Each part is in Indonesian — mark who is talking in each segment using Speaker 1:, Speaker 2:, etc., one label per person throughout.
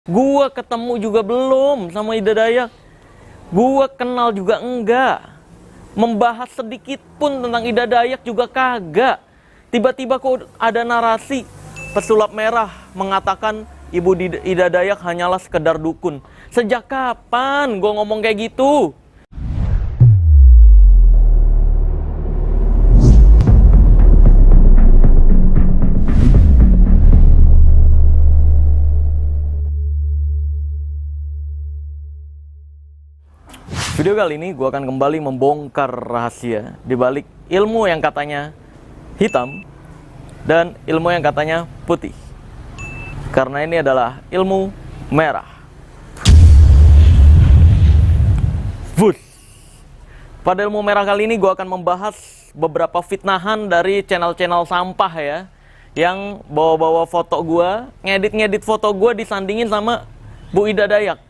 Speaker 1: Gua ketemu juga belum sama Ida Dayak. Gua kenal juga enggak. Membahas sedikit pun tentang Ida Dayak juga kagak. Tiba-tiba kok ada narasi pesulap merah mengatakan Ibu Ida Dayak hanyalah sekedar dukun. Sejak kapan gua ngomong kayak gitu? Video kali ini gue akan kembali membongkar rahasia di balik ilmu yang katanya hitam dan ilmu yang katanya putih. Karena ini adalah ilmu merah. Bus. Pada ilmu merah kali ini gue akan membahas beberapa fitnahan dari channel-channel sampah ya, yang bawa-bawa foto gue, ngedit-ngedit foto gue disandingin sama Bu Ida Dayak.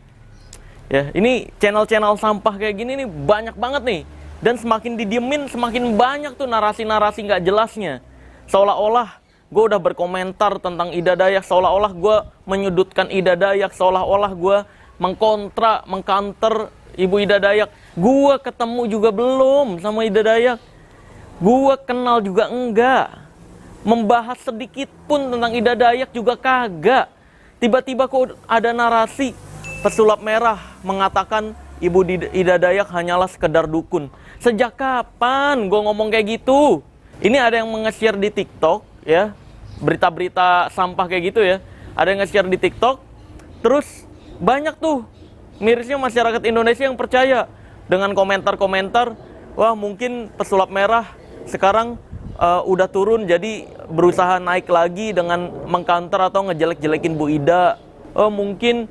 Speaker 1: Ya, ini channel-channel sampah kayak gini nih banyak banget nih. Dan semakin didiemin, semakin banyak tuh narasi-narasi nggak jelasnya. Seolah-olah gue udah berkomentar tentang Ida Dayak, seolah-olah gue menyudutkan Ida Dayak, seolah-olah gue mengcounter Ibu Ida Dayak. Gue ketemu juga belum sama Ida Dayak. Gue kenal juga enggak. Membahas sedikit pun tentang Ida Dayak juga kagak. Tiba-tiba kok ada narasi pesulap merah mengatakan Ibu Ida Dayak hanyalah sekedar dukun. Sejak kapan gue ngomong kayak gitu? Ini ada yang nge-share di TikTok ya, berita-berita sampah kayak gitu ya. Ada yang nge-share di TikTok, terus banyak tuh mirisnya masyarakat Indonesia yang percaya dengan komentar-komentar, wah mungkin pesulap merah sekarang udah turun jadi berusaha naik lagi dengan mengcounter atau ngejelek-jelekin Bu Ida. Mungkin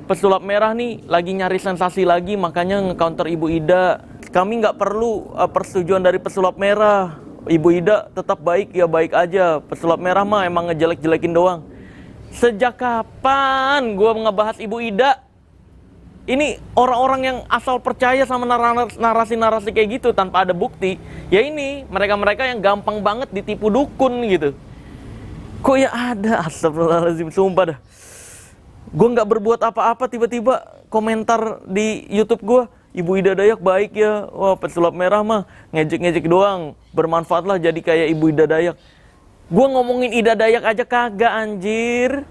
Speaker 1: pesulap merah nih lagi nyari sensasi lagi, makanya nge-counter Ibu Ida. Kami nggak perlu persetujuan dari pesulap merah. Ibu Ida tetap baik ya baik aja. Pesulap merah mah emang ngejelek-jelekin doang. Sejak kapan gue ngebahas Ibu Ida? Ini orang-orang yang asal percaya sama narasi-narasi kayak gitu tanpa ada bukti. Ya ini mereka-mereka yang gampang banget ditipu dukun gitu. Kok ya ada? Astagfirullahaladzim, sumpah dah. Gue nggak berbuat apa-apa, tiba-tiba komentar di YouTube gue, Ibu Ida Dayak baik ya, wah pesulap merah mah ngejek-ngejek doang, bermanfaatlah jadi kayak Ibu Ida Dayak. Gue ngomongin Ida Dayak aja kagak anjir.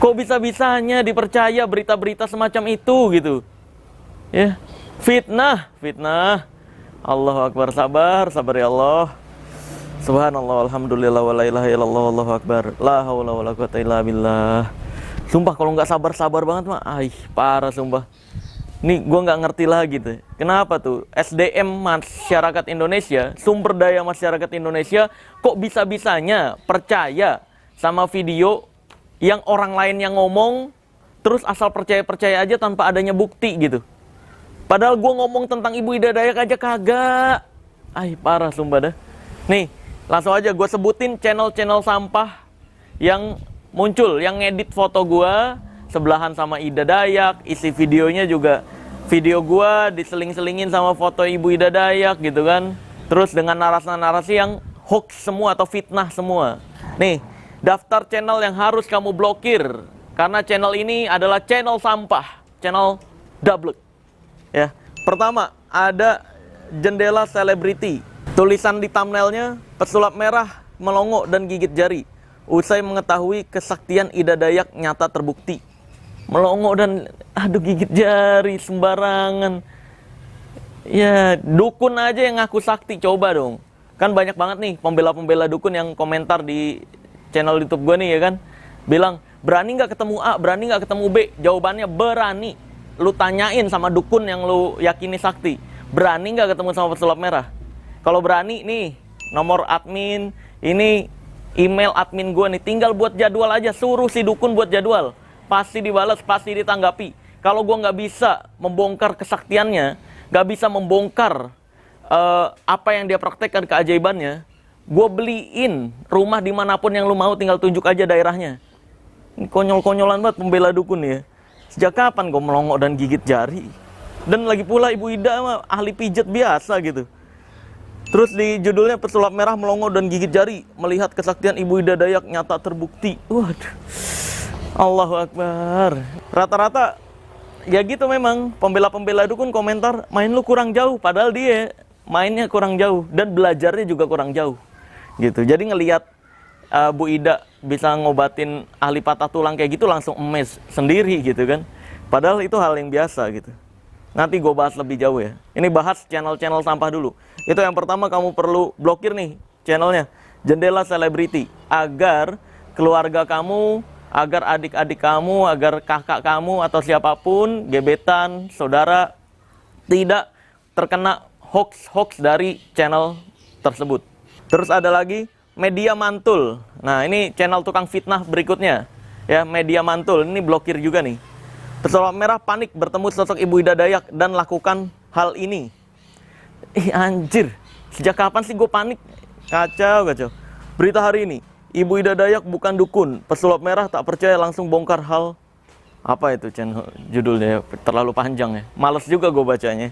Speaker 1: Kok bisa-bisanya dipercaya berita-berita semacam itu gitu? Ya, fitnah. Allahu Akbar, sabar ya Allah. Subhanallah, alhamdulillah, wa la ilaha illallah, Allahu Akbar, la haula wa la quwata illa billah. Sumpah kalau nggak sabar banget mah, parah sumpah. Nih gue nggak ngerti lagi tuh. Kenapa tuh SDM masyarakat Indonesia, sumber daya masyarakat Indonesia, kok bisa-bisanya percaya sama video yang orang lain yang ngomong, terus asal percaya-percaya aja tanpa adanya bukti gitu. Padahal gue ngomong tentang Ibu Ida Dayak aja kagak. Parah sumpah dah. Nih, langsung aja gue sebutin channel-channel sampah yang muncul, yang ngedit foto gua sebelahan sama Ida Dayak, isi videonya juga video gua diseling-selingin sama foto Ibu Ida Dayak gitu kan. Terus dengan narasi-narasi yang hoax semua atau fitnah semua. Nih, daftar channel yang harus kamu blokir karena channel ini adalah channel sampah, channel double. Ya. Pertama, ada jendela selebriti. Tulisan di thumbnailnya, pesulap merah melongo dan gigit jari. Usai mengetahui kesaktian Ida Dayak nyata terbukti. Melongo dan gigit jari sembarangan. Ya, dukun aja yang ngaku sakti, coba dong. Kan banyak banget nih pembela-pembela dukun yang komentar di channel YouTube gue nih ya kan. Bilang, berani nggak ketemu A, berani nggak ketemu B? Jawabannya berani. Lu tanyain sama dukun yang lu yakini sakti. Berani nggak ketemu sama pesulap merah? Kalau berani nih, nomor admin, ini email admin gue nih, tinggal buat jadwal aja, suruh si dukun buat jadwal, pasti dibalas, pasti ditanggapi. Kalau gue nggak bisa membongkar kesaktiannya, nggak bisa membongkar apa yang dia praktekkan keajaibannya, gue beliin rumah dimanapun yang lu mau, tinggal tunjuk aja daerahnya. Ini konyol-konyolan banget pembela dukun ya. Sejak kapan gue melongo dan gigit jari? Dan lagi pula Ibu Ida mah ahli pijat biasa gitu. Terus di judulnya pesulap merah melongo dan gigit jari, melihat kesaktian Ibu Ida Dayak nyata terbukti. Waduh. Allahu Akbar. Rata-rata ya gitu memang, pembela-pembela dukun komentar, main lu kurang jauh, padahal dia mainnya kurang jauh dan belajarnya juga kurang jauh gitu. Jadi ngelihat Bu Ida bisa ngobatin ahli patah tulang kayak gitu, langsung emes sendiri gitu kan, padahal itu hal yang biasa gitu. Nanti gue bahas lebih jauh ya. Ini bahas channel-channel sampah dulu. Itu yang pertama, kamu perlu blokir nih channelnya, Jendela Selebriti, agar keluarga kamu, agar adik-adik kamu, agar kakak kamu atau siapapun, gebetan, saudara, tidak terkena hoax-hoax dari channel tersebut. Terus ada lagi Media Mantul. Nah, ini channel tukang fitnah berikutnya. Ya, Media Mantul ini blokir juga nih. Pesulap merah panik bertemu sosok Ibu Ida Dayak dan lakukan hal ini. Ih anjir, sejak kapan sih gue panik? Kacau, kacau. Berita hari ini, Ibu Ida Dayak bukan dukun. Pesulap merah tak percaya langsung bongkar hal. Apa itu channel judulnya? Terlalu panjang ya. Males juga gue bacanya.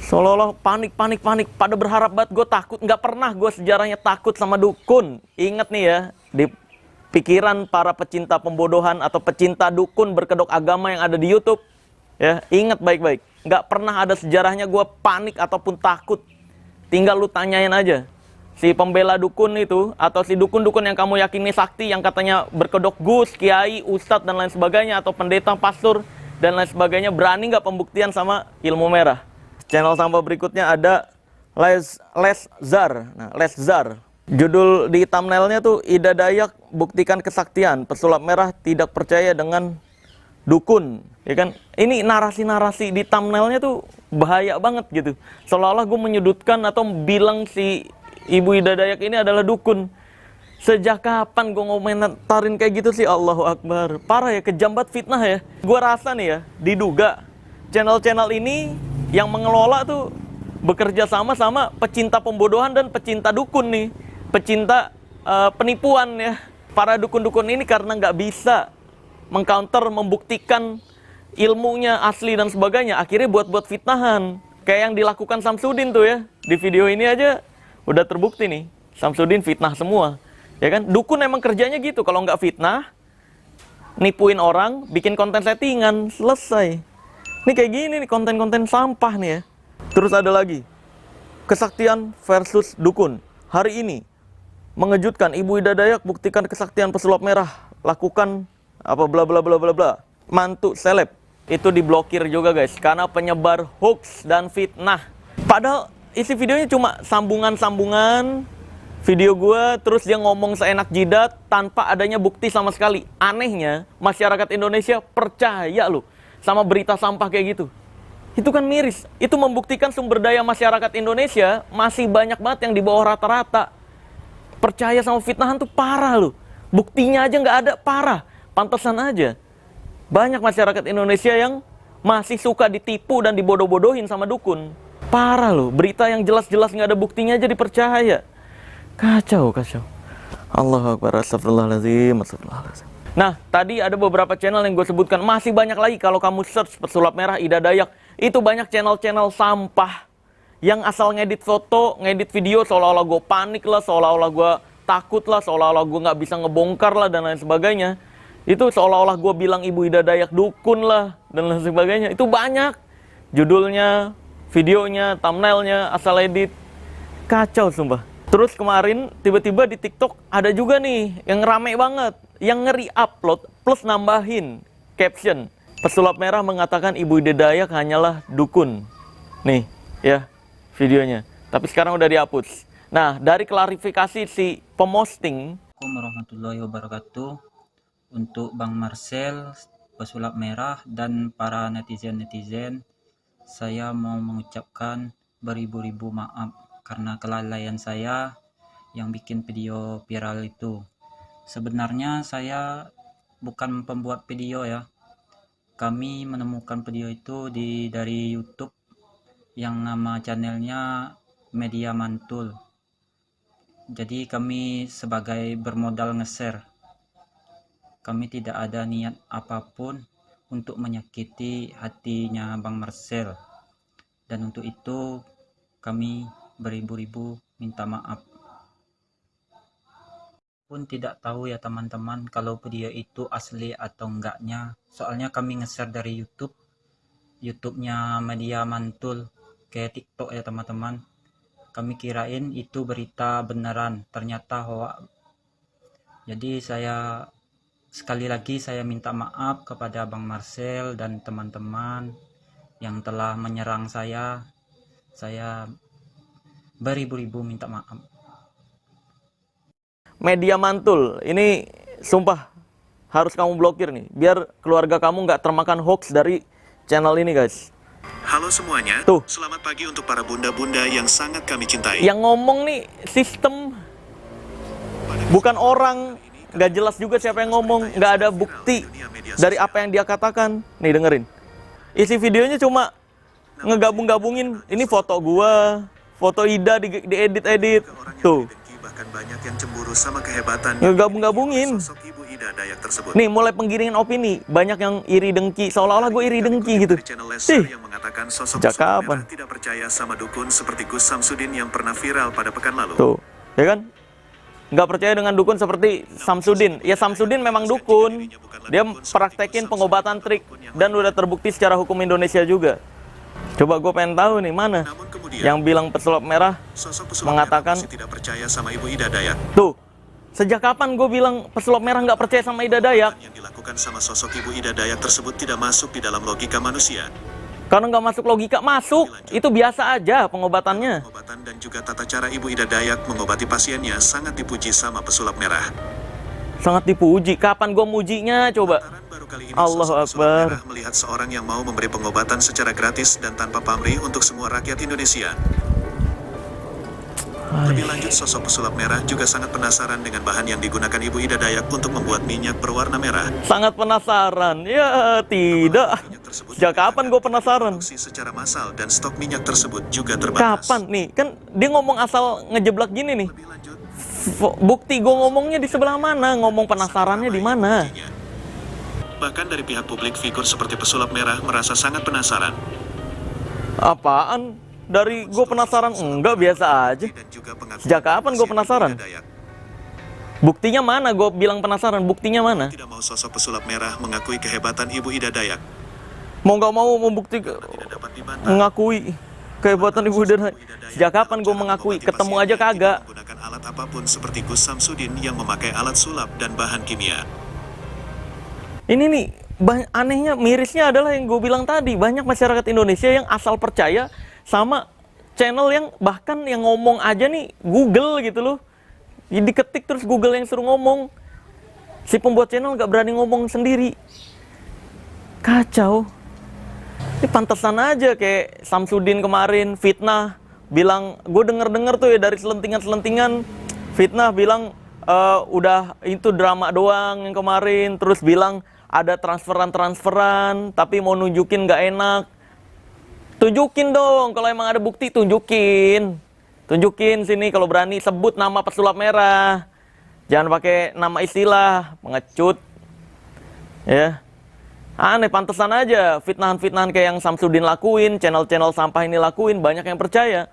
Speaker 1: Seolah-olah panik, panik, panik. Pada berharap banget, gue takut. Nggak pernah gue sejarahnya takut sama dukun. Ingat nih ya, di pikiran para pecinta pembodohan atau pecinta dukun berkedok agama yang ada di YouTube, ya ingat baik-baik, nggak pernah ada sejarahnya gue panik ataupun takut. Tinggal lu tanyain aja si pembela dukun itu, atau si dukun-dukun yang kamu yakini sakti, yang katanya berkedok gus, kiai, ustadz dan lain sebagainya, atau pendeta, pastor dan lain sebagainya, berani nggak pembuktian sama ilmu merah? Channel sampah berikutnya ada Les Zar. Nah, Les Zar, judul di thumbnailnya tuh, Ida Dayak buktikan kesaktian, pesulap merah tidak percaya dengan dukun, ya kan? Ini narasi-narasi di thumbnailnya tuh bahaya banget gitu. Seolah-olah gue menyudutkan atau bilang si Ibu Ida Dayak ini adalah dukun. Sejak kapan gue ngomentarin kayak gitu sih? Allahu Akbar. Parah ya, kejam banget fitnah ya. Gue rasa nih ya, diduga channel-channel ini yang mengelola tuh bekerja sama sama pecinta pembodohan dan pecinta dukun nih. Pecinta penipuan ya. Para dukun-dukun ini karena nggak bisa mengcounter, membuktikan ilmunya asli dan sebagainya, akhirnya buat-buat fitnahan. Kayak yang dilakukan Samsudin tuh ya. Di video ini aja udah terbukti nih, Samsudin fitnah semua. Ya kan? Dukun emang kerjanya gitu, kalau nggak fitnah, nipuin orang, bikin konten settingan, selesai. Ini kayak gini nih, konten-konten sampah nih ya. Terus ada lagi, kesaktian versus dukun. Hari ini mengejutkan, Ibu Ida Dayak buktikan kesaktian pesulap merah, lakukan apa bla bla bla bla bla. Mantu seleb itu diblokir juga guys, karena penyebar hoax dan fitnah. Padahal isi videonya cuma sambungan-sambungan video gue, terus dia ngomong seenak jidat tanpa adanya bukti sama sekali. Anehnya masyarakat Indonesia percaya loh sama berita sampah kayak gitu. Itu kan miris. Itu membuktikan sumber daya masyarakat Indonesia masih banyak banget yang di bawah rata-rata. Percaya sama fitnahan tuh parah loh. Buktinya aja nggak ada, parah. Pantesan aja banyak masyarakat Indonesia yang masih suka ditipu dan dibodoh-bodohin sama dukun. Parah loh, berita yang jelas-jelas nggak ada buktinya aja dipercaya. Kacau, kacau. Allahu Akbar, astagfirullahaladzim, astagfirullahaladzim. Nah, tadi ada beberapa channel yang gue sebutkan. Masih banyak lagi kalau kamu search pesulap merah Ida Dayak. Itu banyak channel-channel sampah yang asal ngedit foto, ngedit video, seolah-olah gue panik lah, seolah-olah gue takut lah, seolah-olah gue nggak bisa ngebongkar lah, dan lain sebagainya. Itu seolah-olah gue bilang Ibu Ida Dayak dukun lah, dan lain sebagainya. Itu banyak. Judulnya, videonya, thumbnailnya, asal edit. Kacau sumpah. Terus kemarin tiba-tiba di TikTok ada juga nih yang rame banget, yang ngeri-upload plus nambahin caption. Pesulap merah mengatakan Ibu Ida Dayak hanyalah dukun. Nih, ya, videonya. Tapi sekarang udah dihapus. Nah, dari klarifikasi si pemosting.
Speaker 2: Assalamualaikum warahmatullahi wabarakatuh. Untuk Bang Marcel, pesulap merah, dan para netizen-netizen, saya mau mengucapkan beribu-ribu maaf karena kelalaian saya yang bikin video viral itu. Sebenarnya saya bukan pembuat video ya. Kami menemukan video itu dari YouTube yang nama channelnya Media Mantul. Jadi kami sebagai bermodal nge-share. Kami tidak ada niat apapun untuk menyakiti hatinya Bang Marcel. Dan untuk itu kami beribu-ribu minta maaf. pun tidak tahu ya teman-teman kalau video itu asli atau enggaknya. Soalnya kami nge-share dari YouTube-nya Media Mantul kayak TikTok ya teman-teman. Kami kirain itu berita beneran, ternyata hoax. Jadi sekali lagi saya minta maaf kepada Bang Marcel dan teman-teman yang telah menyerang saya. Saya beribu-ribu minta maaf.
Speaker 1: Media Mantul, ini sumpah harus kamu blokir nih, biar keluarga kamu nggak termakan hoax dari channel ini guys.
Speaker 3: Halo semuanya,
Speaker 1: Tuh.
Speaker 3: selamat pagi untuk para bunda-bunda yang sangat kami cintai.
Speaker 1: Yang ngomong nih sistem, bukan orang, nggak jelas juga siapa yang ngomong, nggak ada bukti dari apa yang dia katakan. Nih dengerin, isi videonya cuma ngegabung-gabungin, ini foto gua, foto Ida diedit-edit, tuh.
Speaker 3: Bahkan banyak yang cemburu sama kehebatan
Speaker 1: Ngegabung-gabungin.
Speaker 3: sosok Ibu Ida Dayak tersebut.
Speaker 1: Nih mulai penggiringan opini, banyak yang iri dengki, seolah-olah gue iri dengki gitu.
Speaker 3: Dari channel Lester
Speaker 1: Ih,
Speaker 3: yang mengatakan sosok
Speaker 1: sejak
Speaker 3: Pesulap
Speaker 1: kapan?
Speaker 3: Merah tidak percaya sama dukun seperti Gus Samsudin yang pernah viral pada pekan lalu.
Speaker 1: tuh, ya kan? Nggak percaya dengan dukun seperti Samsudin. Ya Samsudin memang dukun, dia praktekin pengobatan trik dan udah terbukti secara hukum Indonesia juga. Coba gue pengen tahu nih mana
Speaker 3: Namun kemudian,
Speaker 1: yang bilang pesulap merah
Speaker 3: sosok Pesulap
Speaker 1: mengatakan,
Speaker 3: Merah masih tidak percaya sama Ibu Ida Dayak.
Speaker 1: tuh, sejak kapan gue bilang pesulap merah nggak percaya sama Ida Dayak?
Speaker 3: Yang dilakukan sama sosok Ibu Ida Dayak tersebut tidak masuk di dalam logika manusia.
Speaker 1: Karena nggak masuk logika, masuk, itu biasa aja pengobatannya.
Speaker 3: Pengobatan dan juga tata cara Ibu Ida Dayak mengobati pasiennya sangat dipuji sama Pesulap Merah.
Speaker 1: Sangat dipuji, kapan gue mujinya coba?
Speaker 3: Lantaran baru kali ini
Speaker 1: Allahu
Speaker 3: sosok Pesulap
Speaker 1: Akbar.
Speaker 3: Merah melihat seorang yang mau memberi pengobatan secara gratis dan tanpa pamrih untuk semua rakyat Indonesia. Lebih lanjut, sosok Pesulap Merah juga sangat penasaran dengan bahan yang digunakan Ibu Ida Dayak untuk membuat minyak berwarna merah.
Speaker 1: Sangat penasaran, ya tidak.
Speaker 3: Minyak tersebut
Speaker 1: Sejak kapan gue penasaran?
Speaker 3: diproduksi secara massal dan stok minyak tersebut juga terbatas.
Speaker 1: Kapan nih? Kan dia ngomong asal ngejeblak gini nih.
Speaker 3: Lebih lanjut,
Speaker 1: Bukti gue ngomongnya di sebelah mana? Ngomong penasarannya di mana?
Speaker 3: buktinya. Bahkan dari pihak publik, figur seperti Pesulap Merah merasa sangat penasaran.
Speaker 1: Apaan? Dari gue penasaran? Enggak, biasa aja.
Speaker 3: Dan juga pengakuan
Speaker 1: Sejak kapan gue
Speaker 3: pasien
Speaker 1: penasaran?
Speaker 3: Ibu Ida Dayak.
Speaker 1: Buktinya mana? Gue bilang penasaran. Buktinya mana?
Speaker 3: Tidak mau sosok Pesulap Merah mengakui kehebatan Ibu Ida Dayak.
Speaker 1: Mau nggak mau membuktikan,
Speaker 3: Tidak dapat dibantah.
Speaker 1: mengakui kehebatan Ibu Ida Dayak. Sejak kapan gue mengakui? Ketemu aja kagak.
Speaker 3: Menggunakan alat apapun seperti Gus Samsudin yang memakai alat sulap dan bahan kimia.
Speaker 1: Ini nih, anehnya, mirisnya adalah yang gue bilang tadi. Banyak masyarakat Indonesia yang asal percaya sama channel yang bahkan yang ngomong aja nih Google gitu loh. Diketik terus Google yang suruh ngomong. Si pembuat channel gak berani ngomong sendiri. Kacau. Ini pantesan aja kayak Samsudin kemarin fitnah. Bilang, gue denger tuh ya dari selentingan-selentingan. Fitnah bilang, udah itu drama doang yang kemarin. Terus bilang, ada transferan, tapi mau nunjukin gak enak. Tunjukin dong, kalau emang ada bukti tunjukin. Tunjukin sini kalau berani, sebut nama Pesulap Merah. Jangan pakai nama istilah, pengecut. Ya. Aneh, pantesan aja fitnahan-fitnahan kayak yang Samsudin lakuin, channel-channel sampah ini lakuin, banyak yang percaya.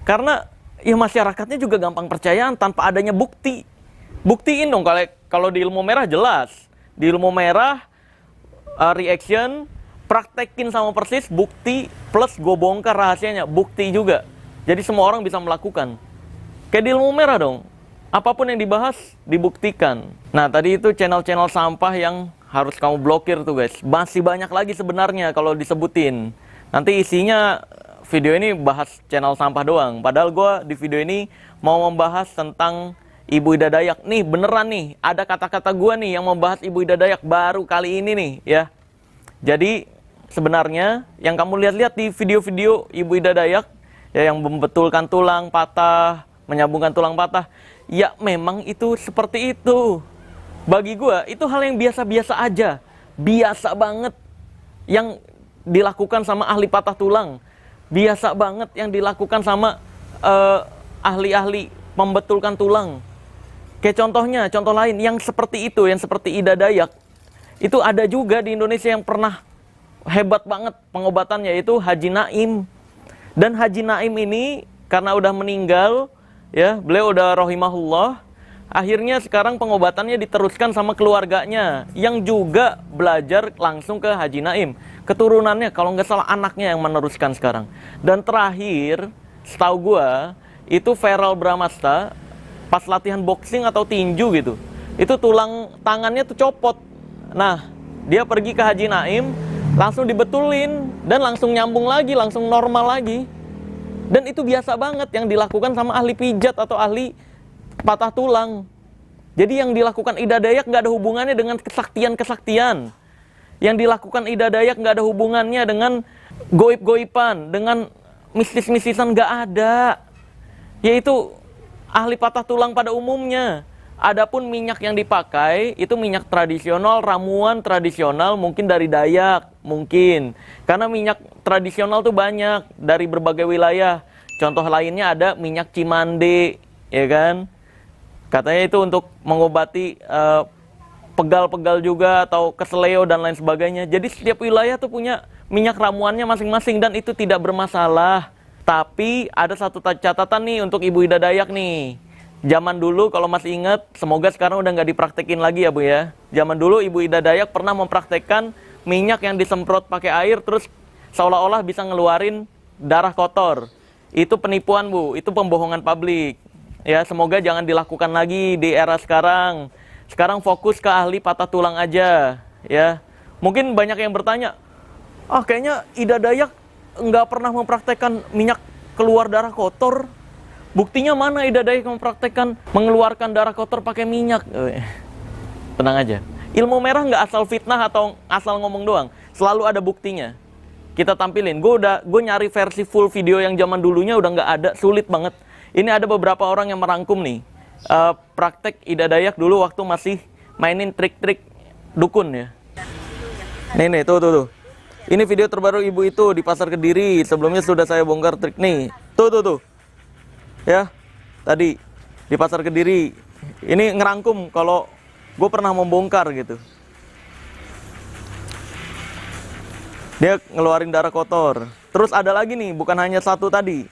Speaker 1: Karena ya masyarakatnya juga gampang percayaan tanpa adanya bukti. Buktiin dong, kalau di ilmu merah jelas. Di ilmu merah, reaction, praktekin sama persis, bukti, plus gue bongkar rahasianya, bukti juga. Jadi semua orang bisa melakukan. Kayak di ilmu merah dong, apapun yang dibahas, dibuktikan. Nah tadi itu channel-channel sampah yang harus kamu blokir tuh guys. Masih banyak lagi sebenarnya kalau disebutin. Nanti isinya video ini bahas channel sampah doang. Padahal gue di video ini mau membahas tentang Ibu Ida Dayak. Nih beneran nih, ada kata-kata gue nih yang membahas Ibu Ida Dayak baru kali ini nih ya. Jadi sebenarnya yang kamu lihat-lihat di video-video Ibu Ida Dayak ya, yang membetulkan tulang patah, menyambungkan tulang patah, ya memang itu seperti itu. Bagi gue itu hal yang biasa-biasa aja, biasa banget yang dilakukan sama ahli patah tulang, biasa banget yang dilakukan sama ahli-ahli membetulkan tulang. Kayak contoh lain yang seperti itu, yang seperti Ida Dayak, itu ada juga di Indonesia yang pernah hebat banget pengobatannya, yaitu Haji Naim. Dan Haji Naim ini karena udah meninggal, ya beliau udah rahimahullah. Akhirnya sekarang pengobatannya diteruskan sama keluarganya yang juga belajar langsung ke Haji Naim. Keturunannya kalau nggak salah anaknya yang meneruskan sekarang. Dan terakhir, setahu gua itu Feral Bramasta pas latihan boxing atau tinju gitu. Itu tulang tangannya tuh copot. Nah, dia pergi ke Haji Naim, langsung dibetulin dan langsung nyambung lagi, langsung normal lagi. Dan itu biasa banget yang dilakukan sama ahli pijat atau ahli patah tulang. Jadi yang dilakukan Ida Dayak nggak ada hubungannya dengan kesaktian-kesaktian. Yang dilakukan Ida Dayak nggak ada hubungannya dengan goib-goipan, dengan mistis-mistisan, nggak ada. Yaitu ahli patah tulang pada umumnya. Adapun minyak yang dipakai itu minyak tradisional, ramuan tradisional, mungkin dari Dayak, mungkin. Karena minyak tradisional tuh banyak dari berbagai wilayah. Contoh lainnya ada minyak Cimande, ya kan? Katanya itu untuk mengobati pegal-pegal juga atau keseleo dan lain sebagainya. Jadi setiap wilayah tuh punya minyak ramuannya masing-masing dan itu tidak bermasalah. Tapi ada satu catatan nih untuk Ibu Ida Dayak nih. Zaman dulu kalau masih ingat, semoga sekarang udah nggak dipraktekin lagi ya Bu ya. Zaman dulu Ibu Ida Dayak pernah mempraktekkan minyak yang disemprot pakai air terus seolah-olah bisa ngeluarin darah kotor. Itu penipuan Bu, itu pembohongan publik. Ya, semoga jangan dilakukan lagi di era sekarang. Sekarang fokus ke ahli patah tulang aja, ya. Mungkin banyak yang bertanya, kayaknya Ida Dayak nggak pernah mempraktekkan minyak keluar darah kotor. Buktinya mana Ida Dayak mempraktekkan mengeluarkan darah kotor pakai minyak? Tenang aja. Ilmu merah nggak asal fitnah atau asal ngomong doang. Selalu ada buktinya. Kita tampilin. Gue nyari versi full video yang zaman dulunya udah nggak ada, sulit banget. Ini ada beberapa orang yang merangkum nih praktek Ida Dayak dulu waktu masih mainin trik-trik dukun ya. Nih, tuh. Ini video terbaru ibu itu di Pasar Kediri. Sebelumnya sudah saya bongkar trik nih. Tuh. Ya, tadi di Pasar Kediri. Ini ngerangkum kalau gue pernah membongkar gitu. Dia ngeluarin darah kotor. Terus ada lagi nih, bukan hanya satu tadi.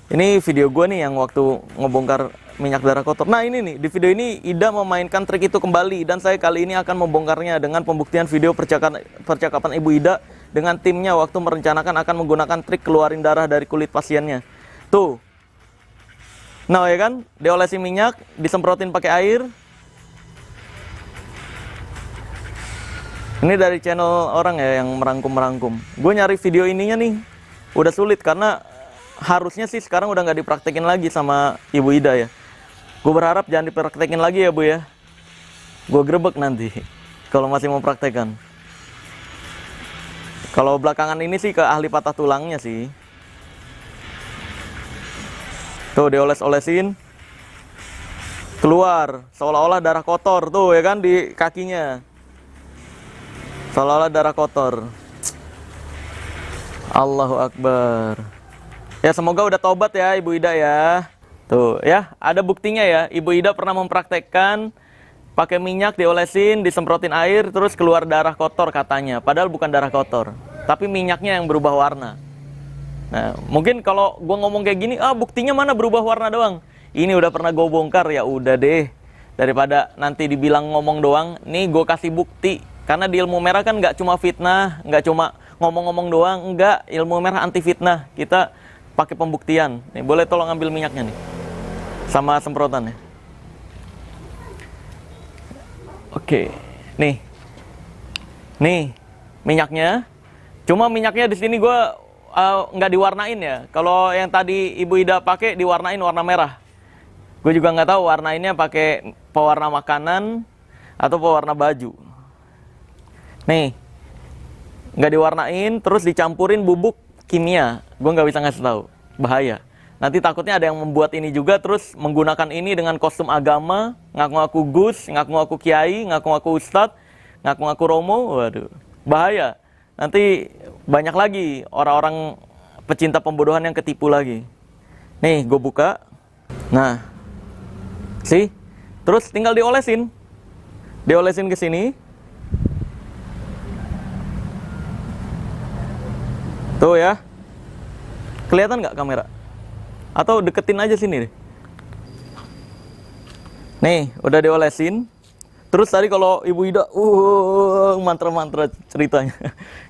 Speaker 1: Ini video gue nih yang waktu ngebongkar minyak darah kotor. Nah ini nih, di video ini Ida memainkan trik itu kembali. Dan saya kali ini akan membongkarnya dengan pembuktian video percakapan Ibu Ida dengan timnya waktu merencanakan akan menggunakan trik keluarin darah dari kulit pasiennya. Tuh. Nah ya kan, diolesi minyak, disemprotin pakai air. Ini dari channel orang ya yang merangkum. Gue nyari video ininya nih, udah sulit karena harusnya sih sekarang udah nggak dipraktekin lagi sama Ibu Ida ya. Gue berharap jangan dipraktekin lagi ya Bu ya. Gue grebek nanti kalau masih mau praktekan. Kalau belakangan ini sih ke ahli patah tulangnya sih. Tuh dioles-olesin, keluar seolah-olah darah kotor tuh ya kan di kakinya. Seolah-olah darah kotor. Allahu Akbar. Ya semoga udah tobat ya Ibu Ida ya. Tuh ya, ada buktinya ya. Ibu Ida pernah mempraktekkan pakai minyak diolesin, disemprotin air, terus keluar darah kotor katanya. Padahal bukan darah kotor, tapi minyaknya yang berubah warna. Nah, mungkin kalau gue ngomong kayak gini, buktinya mana berubah warna doang. Ini udah pernah gue bongkar, ya udah deh. Daripada nanti dibilang ngomong doang, nih gue kasih bukti. Karena di ilmu merah kan nggak cuma fitnah, nggak cuma ngomong-ngomong doang, enggak. Ilmu merah anti fitnah. Kita pakai pembuktian. Nih, boleh tolong ambil minyaknya nih. Sama semprotannya. Oke. Nih. Nih, minyaknya. Cuma minyaknya di sini gue nggak diwarnain ya. Kalau yang tadi Ibu Ida pakai diwarnain warna merah. Gue juga nggak tahu warnainnya pakai pewarna makanan atau pewarna baju. Nih, nggak diwarnain, terus dicampurin bubuk kimia. Gue nggak bisa ngasih tahu, bahaya. Nanti takutnya ada yang membuat ini juga, terus menggunakan ini dengan kostum agama, ngaku-ngaku Gus, ngaku-ngaku Kiai, ngaku-ngaku Ustadz, ngaku-ngaku Romo, waduh, bahaya. Nanti banyak lagi orang-orang pecinta pembodohan yang ketipu lagi. Nih, gue buka. Nah, sih, terus tinggal diolesin ke sini. Tuh ya, kelihatan nggak kamera? Atau deketin aja sini deh. Nih, udah diolesin. Terus tadi kalau Ibu Ida, mantra-mantra ceritanya.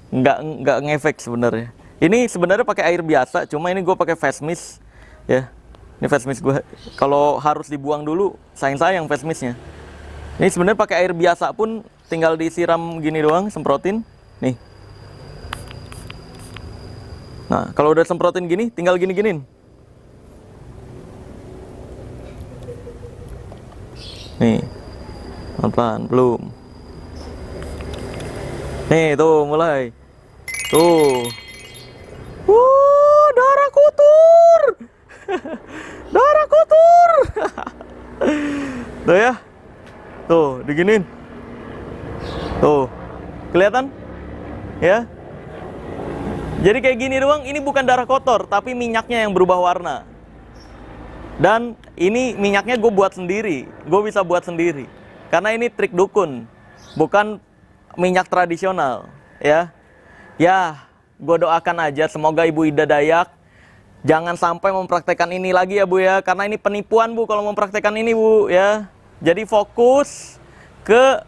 Speaker 1: Nggak ngefek sebenarnya. Ini sebenarnya pakai air biasa, cuma ini gue pakai face mist, ya. Ini face mist gue. Kalau harus dibuang dulu, sayang-sayang face mistnya. Ini sebenarnya pakai air biasa pun tinggal disiram gini doang, semprotin. Nih. Nah, kalau udah semprotin gini, tinggal gini-giniin. Nih, pelan-pelan, belum. Nih, tuh mulai. Tuh. Darah kotor. Darah kotor. Tuh ya. Tuh, diginin. Tuh. Kelihatan? Ya. Jadi kayak gini doang, ini bukan darah kotor, tapi minyaknya yang berubah warna. Dan ini minyaknya gue buat sendiri, gue bisa buat sendiri. Karena ini trik dukun, bukan minyak tradisional, ya. Ya, gue doakan aja semoga Ibu Ida Dayak jangan sampai mempraktekkan ini lagi ya Bu ya. Karena ini penipuan Bu kalau mempraktekkan ini Bu ya. Jadi fokus ke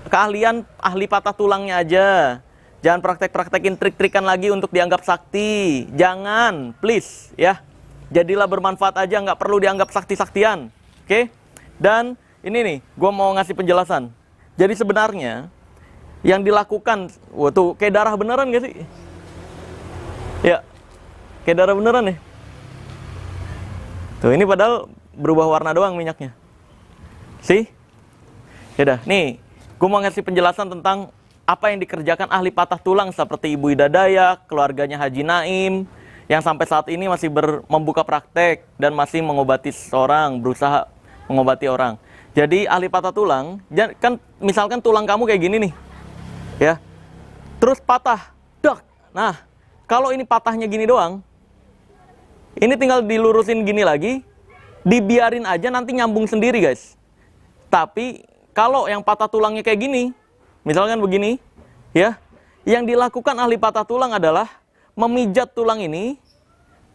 Speaker 1: keahlian ahli patah tulangnya aja. Jangan praktek-praktekin trik-trikan lagi untuk dianggap sakti. Jangan, please ya. Jadilah bermanfaat aja, nggak perlu dianggap sakti-saktian. Oke? Dan ini nih, gue mau ngasih penjelasan. Jadi sebenarnya yang dilakukan, wah tuh kayak darah beneran gak sih? Ya, kayak darah beneran nih. Tuh ini padahal berubah warna doang minyaknya. Sih? Yaudah, nih, gue mau ngasih penjelasan tentang apa yang dikerjakan ahli patah tulang seperti Ibu Ida Dayak, keluarganya Haji Naim, yang sampai saat ini masih membuka praktek dan masih mengobati seorang, berusaha mengobati orang. Jadi ahli patah tulang, kan misalkan tulang kamu kayak gini nih, ya, terus patah, dok. Nah, kalau ini patahnya gini doang, ini tinggal dilurusin gini lagi, dibiarin aja nanti nyambung sendiri guys. Tapi kalau yang patah tulangnya kayak gini, misalkan begini, ya, yang dilakukan ahli patah tulang adalah memijat tulang ini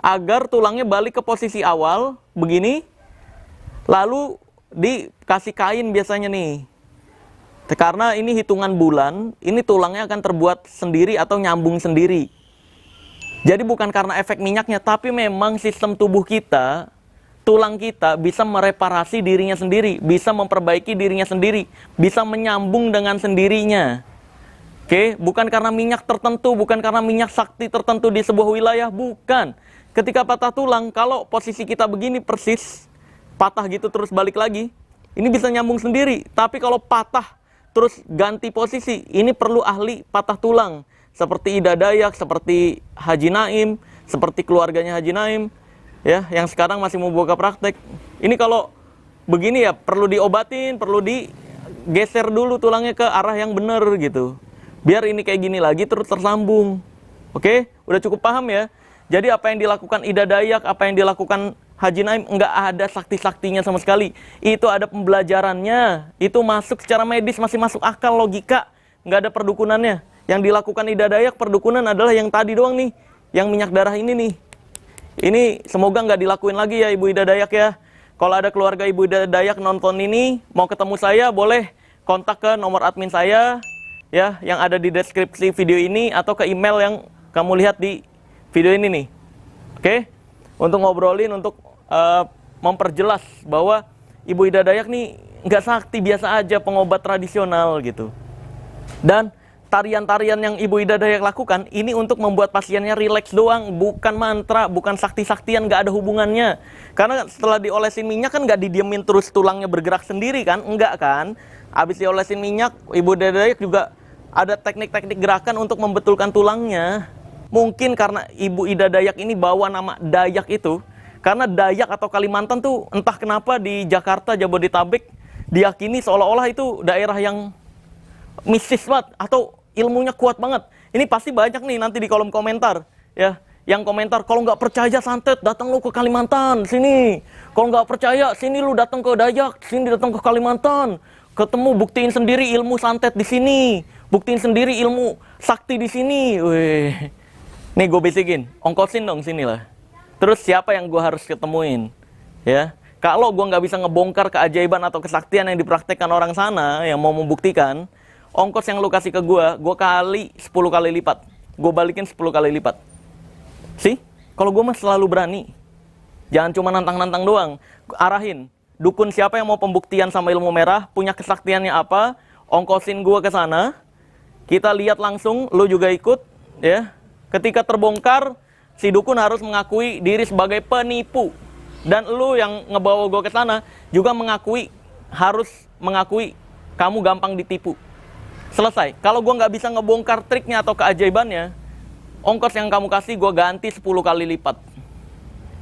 Speaker 1: agar tulangnya balik ke posisi awal begini, lalu dikasih kain biasanya nih. Karena ini hitungan bulan, ini tulangnya akan terbuat sendiri atau nyambung sendiri. Jadi bukan karena efek minyaknya, tapi memang sistem tubuh kita, tulang kita bisa mereparasi dirinya sendiri, bisa memperbaiki dirinya sendiri, bisa menyambung dengan sendirinya. Oke, bukan karena minyak tertentu, bukan karena minyak sakti tertentu di sebuah wilayah, bukan. Ketika patah tulang, kalau posisi kita begini persis, patah gitu terus balik lagi, ini bisa nyambung sendiri. Tapi kalau patah terus ganti posisi, ini perlu ahli patah tulang. Seperti Ida Dayak, seperti Haji Naim, seperti keluarganya Haji Naim, ya, yang sekarang masih mau buka praktek. Ini kalau begini ya, perlu diobatin, perlu digeser dulu tulangnya ke arah yang benar gitu. Biar ini kayak gini lagi terus tersambung. Oke? Udah cukup paham ya? Jadi apa yang dilakukan Ida Dayak, apa yang dilakukan Haji Naim, nggak ada sakti-saktinya sama sekali. Itu ada pembelajarannya. Itu masuk secara medis, masih masuk akal, logika. Nggak ada perdukunannya. Yang dilakukan Ida Dayak, perdukunan adalah yang tadi doang nih. Yang minyak darah ini nih. Ini semoga nggak dilakuin lagi ya Ibu Ida Dayak ya. Kalau ada keluarga Ibu Ida Dayak nonton ini, mau ketemu saya, boleh kontak ke nomor admin saya, ya, yang ada di deskripsi video ini atau ke email yang kamu lihat di video ini nih. Oke? Untuk ngobrolin, untuk memperjelas bahwa Ibu Ida Dayak nih nggak sakti, biasa aja, pengobat tradisional gitu. Dan tarian-tarian yang Ibu Ida Dayak lakukan ini untuk membuat pasiennya rileks doang, bukan mantra, bukan sakti-saktian, nggak ada hubungannya. Karena setelah diolesin minyak kan nggak didiemin terus tulangnya bergerak sendiri kan, enggak kan? Habis diolesin minyak, Ibu Ida Dayak juga ada teknik-teknik gerakan untuk membetulkan tulangnya. Mungkin karena Ibu Ida Dayak ini bawa nama Dayak itu, karena Dayak atau Kalimantan tuh entah kenapa di Jakarta, Jabodetabek diyakini seolah-olah itu daerah yang mistis banget atau ilmunya kuat banget. Ini pasti banyak nih nanti di kolom komentar ya, yang komentar, kalau nggak percaya santet datang lu ke Kalimantan sini, kalau nggak percaya sini lu datang ke Dayak, sini datang ke Kalimantan, ketemu, buktiin sendiri ilmu santet di sini, buktiin sendiri ilmu sakti di sini. Wih, nih gue bisikin, ongkosin dong sini lah. Terus siapa yang gue harus ketemuin ya? Kalau gue nggak bisa ngebongkar keajaiban atau kesaktian yang dipraktekkan orang sana yang mau membuktikan, ongkos yang lu kasih ke gue kali 10 kali lipat. Gue balikin 10 kali lipat. Sih, kalau gue mah selalu berani. Jangan cuma nantang-nantang doang. Arahin, dukun siapa yang mau pembuktian sama ilmu merah, punya kesaktiannya apa, ongkosin gue ke sana. Kita lihat langsung, lu juga ikut, ya. Ketika terbongkar, si dukun harus mengakui diri sebagai penipu. Dan lu yang ngebawa gue ke sana juga harus mengakui kamu gampang ditipu. Selesai. Kalau gue nggak bisa ngebongkar triknya atau keajaibannya, ongkos yang kamu kasih gue ganti 10 kali lipat.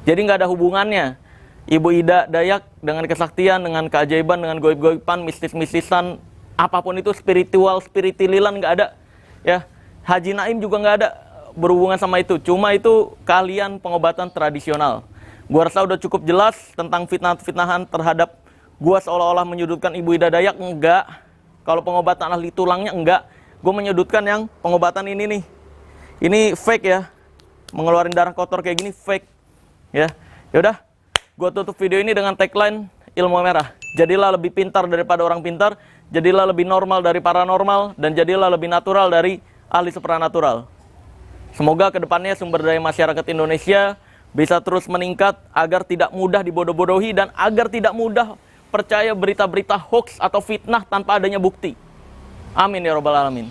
Speaker 1: Jadi nggak ada hubungannya Ibu Ida Dayak dengan kesaktian, dengan keajaiban, dengan goib-goiban, mistis-mistisan, apapun itu, spiritualilan nggak ada. Ya, Haji Naim juga nggak ada berhubungan sama itu. Cuma itu kalian pengobatan tradisional. Gua rasa udah cukup jelas tentang fitnah-fitnahan terhadap gua seolah-olah menyudutkan Ibu Ida Dayak. Enggak. Kalau pengobatan ahli tulangnya enggak. Gua menyudutkan yang pengobatan ini nih. Ini fake ya. Mengeluarin darah kotor kayak gini fake. Ya. Yaudah, gua tutup video ini dengan tagline ilmu merah. Jadilah lebih pintar daripada orang pintar, jadilah lebih normal dari paranormal, dan jadilah lebih natural dari ahli supranatural. Semoga kedepannya sumber daya masyarakat Indonesia bisa terus meningkat agar tidak mudah dibodoh-bodohi dan agar tidak mudah percaya berita-berita hoax atau fitnah tanpa adanya bukti. Amin ya robbal alamin.